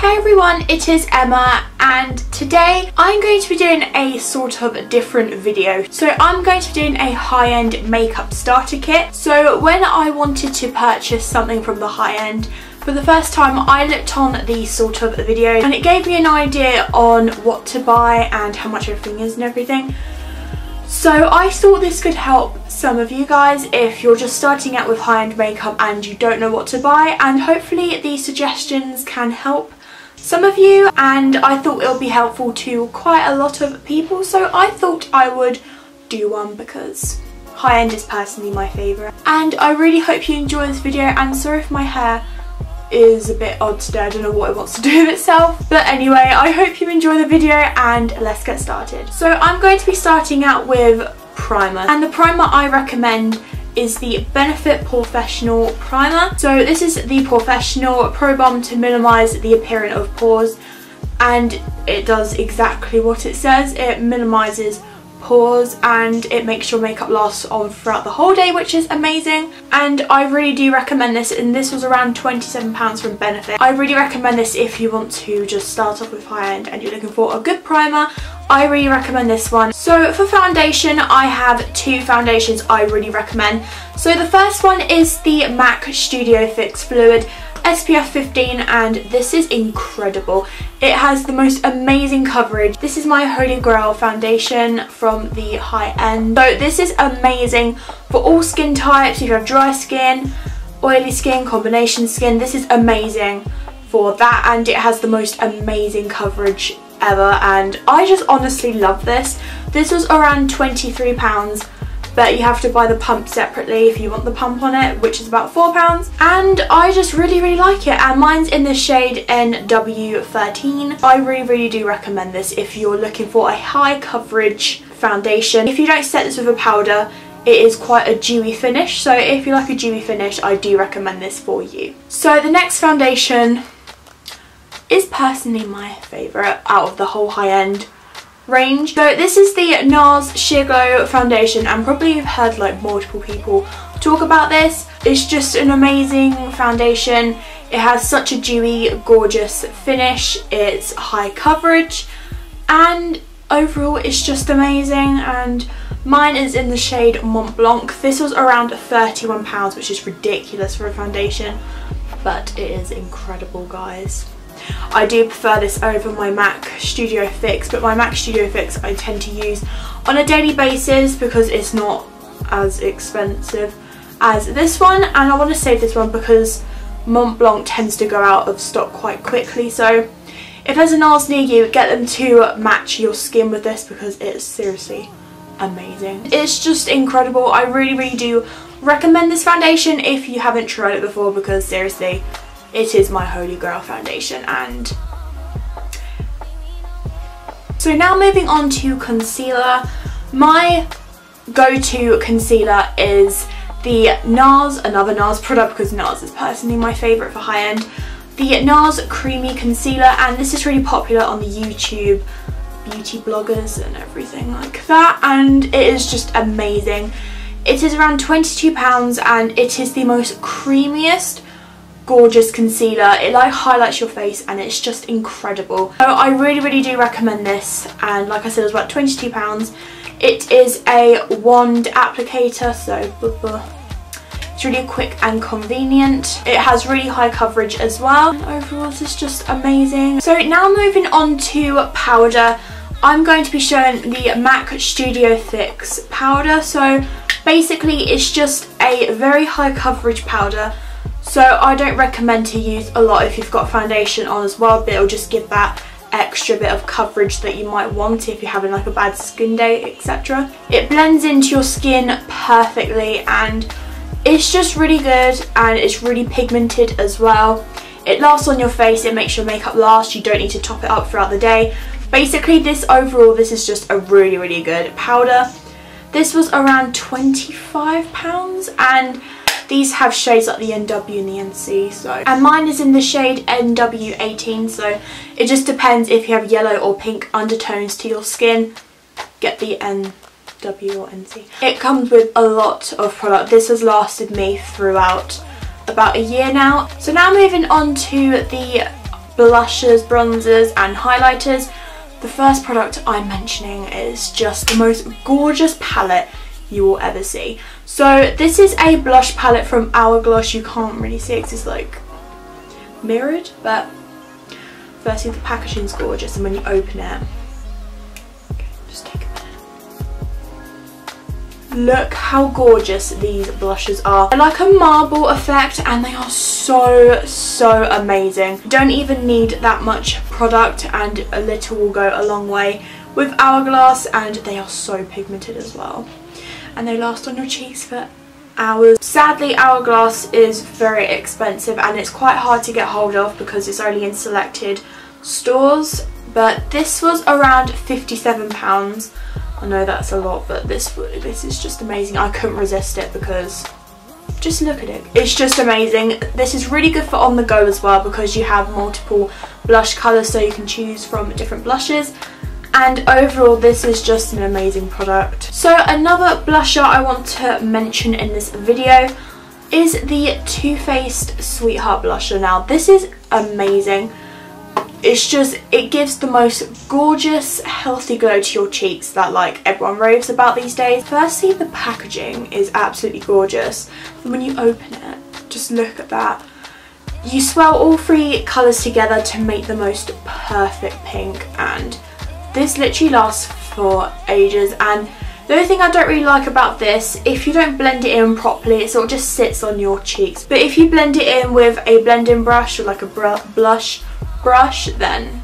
Hey everyone, it is Emma and today I'm going to be doing a sort of different video. So I'm going to be doing a high-end makeup starter kit. So when I wanted to purchase something from the high-end for the first time, I looked on these sort of videos and it gave me an idea on what to buy and how much everything is and everything. So I thought this could help some of you guys if you're just starting out with high-end makeup and you don't know what to buy, and hopefully these suggestions can help some of you, and I thought it would be helpful to quite a lot of people, so I thought I would do one because high-end is personally my favourite. And I really hope you enjoy this video, and sorry if my hair is a bit odd today, I don't know what it wants to do with itself. But anyway, I hope you enjoy the video and let's get started. So I'm going to be starting out with primer, and the primer I recommend is the Benefit Porefessional primer. So this is the Porefessional Pro Balm to minimise the appearance of pores, and it does exactly what it says. It minimises pores and it makes your makeup last on throughout the whole day, which is amazing. And I really do recommend this, and this was around £27 from Benefit. I really recommend this if you want to just start off with high-end and you're looking for a good primer. I really recommend this one. So for foundation, I have two foundations I really recommend. So the first one is the MAC Studio Fix Fluid SPF 15, and this is incredible. It has the most amazing coverage. This is my holy grail foundation from the high end. So this is amazing for all skin types. If you have dry skin, oily skin, combination skin, this is amazing for that, and it has the most amazing coverage ever, and I just honestly love this. This was around £23, but you have to buy the pump separately if you want the pump on it, which is about £4, and I just really like it. And mine's in the shade NW13. I really do recommend this if you're looking for a high coverage foundation. If you don't set this with a powder, it is quite a dewy finish, so if you like a dewy finish, I do recommend this for you. So the next foundation is personally my favourite out of the whole high-end range. So this is the Nars Sheer Glow foundation, and probably you've heard like multiple people talk about this. It's just an amazing foundation. It has such a dewy, gorgeous finish. It's high coverage, and overall it's just amazing. And mine is in the shade Mont Blanc. This was around £31, which is ridiculous for a foundation, but it is incredible, guys. I do prefer this over my MAC Studio Fix, but my MAC Studio Fix I tend to use on a daily basis because it's not as expensive as this one, and I want to save this one because Mont Blanc tends to go out of stock quite quickly. So if there's a Nars near you, get them to match your skin with this because it's seriously amazing. It's just incredible. I really do recommend this foundation if you haven't tried it before, because seriously, it is my holy grail foundation. And so now moving on to concealer. My go-to concealer is the Nars, another Nars product because Nars is personally my favourite for high-end, the Nars Creamy Concealer, and this is really popular on the YouTube beauty bloggers and everything like that, and it is just amazing. It is around £22 and it is the most creamiest, gorgeous concealer. It like highlights your face and it's just incredible. So I really do recommend this, and like I said, it was about £22. It is a wand applicator, so it's really quick and convenient. It has really high coverage as well, and overall this is just amazing. So now moving on to powder, I'm going to be showing the MAC Studio Fix powder. So basically it's just a very high coverage powder. So I don't recommend to use a lot if you've got foundation on as well, but it'll just give that extra bit of coverage that you might want if you're having like a bad skin day, etc. It blends into your skin perfectly, and it's just really good, and it's really pigmented as well. It lasts on your face, it makes your makeup last. You don't need to top it up throughout the day. Basically this overall, this is just a really good powder. This was around £25, and these have shades like the NW and the NC, and mine is in the shade NW18, so it just depends if you have yellow or pink undertones to your skin, get the NW or NC. It comes with a lot of product. This has lasted me throughout about a year now. So now moving on to the blushes, bronzers and highlighters, the first product I'm mentioning is just the most gorgeous palette you will ever see. So this is a blush palette from Hourglass. You can't really see it because it's like mirrored, but firstly the packaging's gorgeous, and when you open it, okay, just take a minute. Look how gorgeous these blushes are. They're like a marble effect and they are so amazing. You don't even need that much product and a little will go a long way with Hourglass, and they are so pigmented as well. And they last on your cheeks for hours. Sadly, Hourglass is very expensive and it's quite hard to get hold of because it's only in selected stores. But this was around £57. I know that's a lot, but this is just amazing. I couldn't resist it because just look at it. It's just amazing. This is really good for on the go as well because you have multiple blush colours, so you can choose from different blushes. And overall, this is just an amazing product. So another blusher I want to mention in this video is the Too Faced Sweetheart blusher. Now this is amazing. It gives the most gorgeous healthy glow to your cheeks that like everyone raves about these days. Firstly, the packaging is absolutely gorgeous. When you open it, just look at that. You swirl all three colours together to make the most perfect pink, and this literally lasts for ages. And the only thing I don't really like about this, if you don't blend it in properly, it sort of just sits on your cheeks. But if you blend it in with a blending brush or like a blush brush, then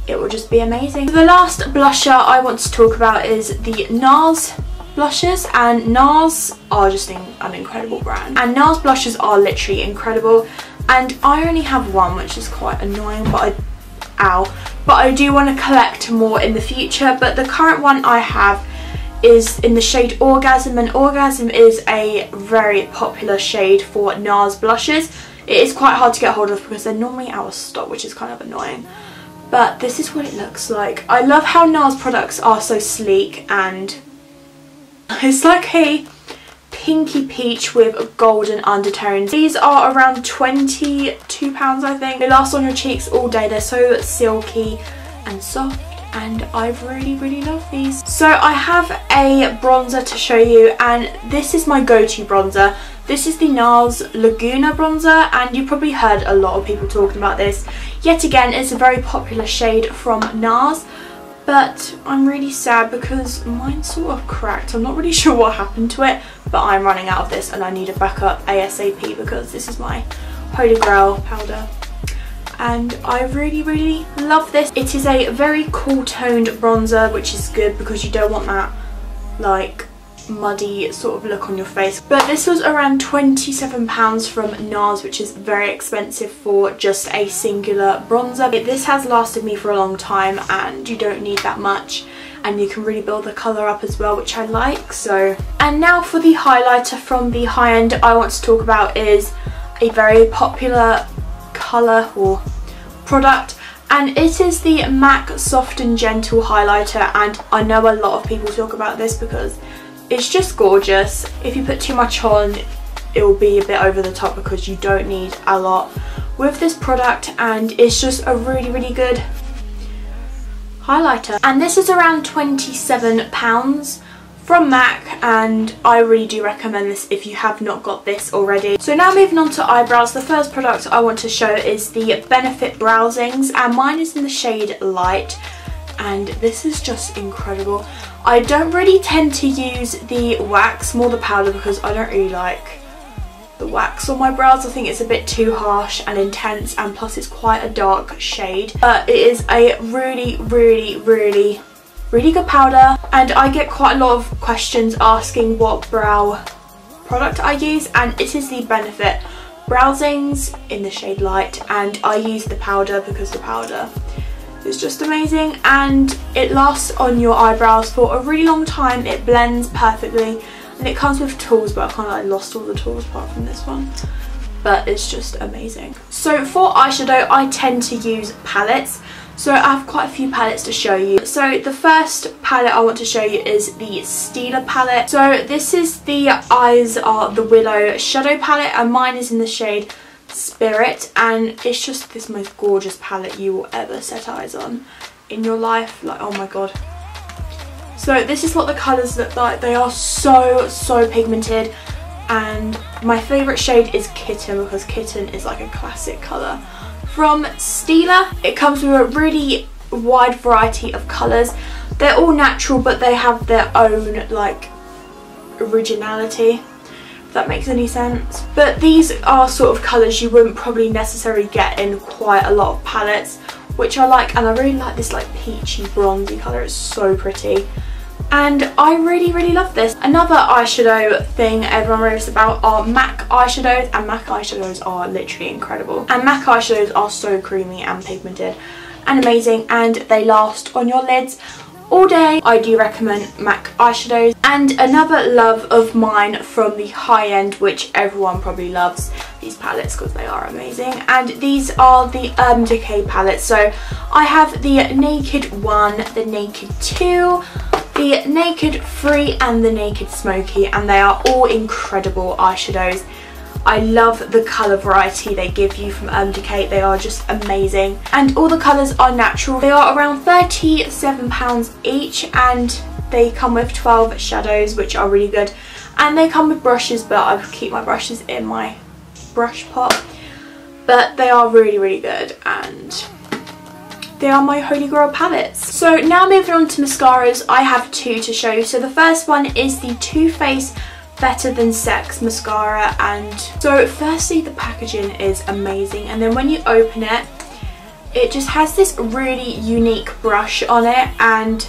it will just be amazing. The last blusher I want to talk about is the Nars blushes, and Nars are just an incredible brand, and Nars blushes are literally incredible. And I only have one, which is quite annoying, but I do want to collect more in the future. But the current one I have is in the shade Orgasm, and Orgasm is a very popular shade for Nars blushes. It is quite hard to get hold of because they're normally out of stock, which is kind of annoying. But this is what it looks like. I love how Nars products are so sleek, and it's like a pinky peach with golden undertones. These are around £22, I think. They last on your cheeks all day. They're so silky and soft, and I really love these. So I have a bronzer to show you, and this is my go-to bronzer. This is the Nars Laguna bronzer, and you've probably heard a lot of people talking about this. Yet again, it's a very popular shade from Nars, but I'm really sad because mine's sort of cracked. I'm not really sure what happened to it, but I'm running out of this and I need a backup ASAP because this is my holy grail powder. And I really love this. It is a very cool toned bronzer, which is good because you don't want that like muddy sort of look on your face. But this was around £27 from Nars, which is very expensive for just a singular bronzer. This has lasted me for a long time and you don't need that much, and you can really build the colour up as well, which I like. So, and now for the highlighter from the high end I want to talk about is a very popular colour or product, and it is the MAC Soft and Gentle highlighter. And I know a lot of people talk about this because it's just gorgeous. If you put too much on, it will be a bit over the top because you don't need a lot with this product, and it's just a really good highlighter. And this is around £27 from MAC, and I really do recommend this if you have not got this already. So now moving on to eyebrows, the first product I want to show is the Benefit Brow Zings, and mine is in the shade Light, and this is just incredible. I don't really tend to use the wax, more the powder, because I don't really like the wax on my brows. I think it's a bit too harsh and intense, and plus it's quite a dark shade. But it is a really good powder, and I get quite a lot of questions asking what brow product I use, and it is the Benefit Brow Zings in the shade Light, and I use the powder because the powder is just amazing and it lasts on your eyebrows for a really long time. It blends perfectly, and it comes with tools, but I kind of like lost all the tools apart from this one, but it's just amazing. So for eyeshadow I tend to use palettes, so I have quite a few palettes to show you. So the first palette I want to show you is the Stila palette. So this is the Eyes Are the Willow shadow palette, and mine is in the shade Spirit, and it's just this most gorgeous palette you will ever set eyes on in your life. Like, oh my god. So this is what the colours look like. They are so pigmented, and my favourite shade is Kitten, because Kitten is like a classic colour from Stila. It comes with a really wide variety of colours. They're all natural, but they have their own like originality, if that makes any sense. But these are sort of colours you wouldn't probably necessarily get in quite a lot of palettes, which I like, and I really like this like peachy bronzy colour. It's so pretty, and I really love this. Another eyeshadow thing everyone raves about are MAC eyeshadows, and MAC eyeshadows are literally incredible, and MAC eyeshadows are so creamy and pigmented and amazing, and they last on your lids all day. I do recommend MAC eyeshadows. And another love of mine from the high end, which everyone probably loves these palettes because they are amazing, and these are the Decay palettes. So I have the Naked 1, the Naked 2, the Naked 3 and the Naked Smokey, and they are all incredible eyeshadows. I love the colour variety they give you from Decay. They are just amazing, and all the colours are natural. They are around £37 each, and they come with 12 shadows, which are really good, and they come with brushes, but I keep my brushes in my brush pot. But they are really good, and they are my holy grail palettes. So now moving on to mascaras, I have two to show you. So the first one is the Too Faced Better Than Sex mascara, and so firstly the packaging is amazing, and then when you open it, it just has this really unique brush on it, and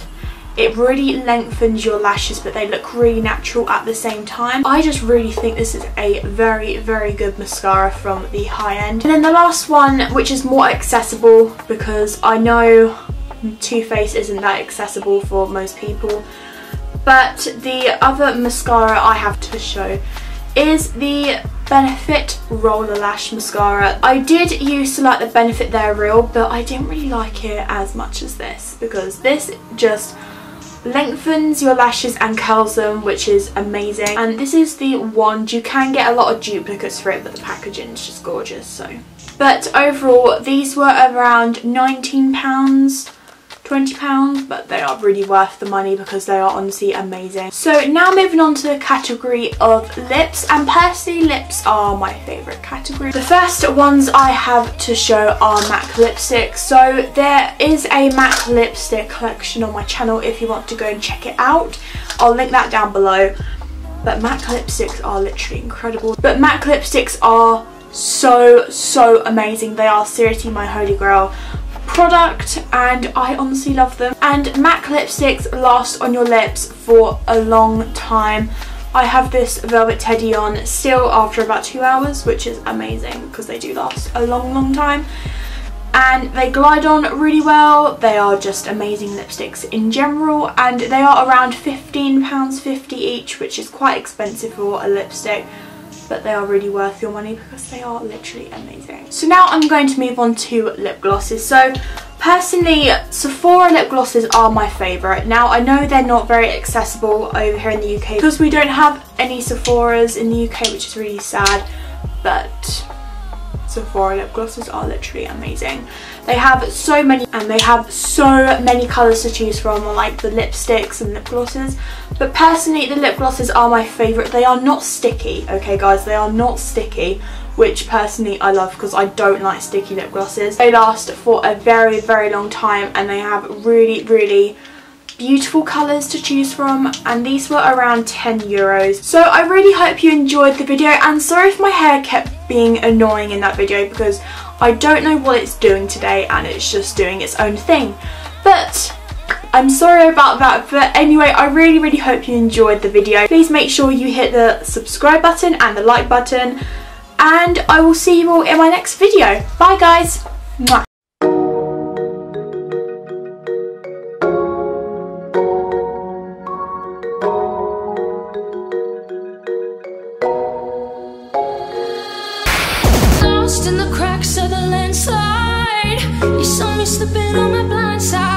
it really lengthens your lashes, but they look really natural at the same time. I just really think this is a very good mascara from the high end. And then the last one, which is more accessible, because I know Too Faced isn't that accessible for most people, but the other mascara I have to show is the Benefit Roller Lash Mascara. I did used to like the Benefit They're Real, but I didn't really like it as much as this, because this just lengthens your lashes and curls them, which is amazing. And this is the wand. You can get a lot of duplicates for it, but the packaging is just gorgeous. So, but overall these were around £19, £20, but they are really worth the money because they are honestly amazing. So now moving on to the category of lips, and personally lips are my favourite category. The first ones I have to show are MAC lipsticks. So there is a MAC lipstick collection on my channel if you want to go and check it out. I'll link that down below. But MAC lipsticks are literally incredible. But MAC lipsticks are so amazing. They are seriously my holy grail product, and I honestly love them. And MAC lipsticks last on your lips for a long time. I have this Velvet Teddy on still after about 2 hours, which is amazing because they do last a long time, and they glide on really well. They are just amazing lipsticks in general, and they are around £15.50 each, which is quite expensive for a lipstick, but they are really worth your money because they are literally amazing. So now I'm going to move on to lip glosses. So personally, Sephora lip glosses are my favourite. Now I know they're not very accessible over here in the UK because we don't have any Sephoras in the UK, which is really sad, but Sephora lip glosses are literally amazing. They have so many, and they have so many colours to choose from, like the lipsticks and lip glosses. But personally, the lip glosses are my favourite. They are not sticky, okay guys, they are not sticky, which personally I love because I don't like sticky lip glosses. They last for a very long time, and they have really beautiful colours to choose from, and these were around €10. So I really hope you enjoyed the video, and sorry if my hair kept being annoying in that video because I don't know what it's doing today and it's just doing its own thing. But I'm sorry about that. But anyway, I really hope you enjoyed the video. Please make sure you hit the subscribe button and the like button, and I will see you all in my next video. Bye guys. Mwah. In the cracks of the landslide, you saw me slipping on my blind side.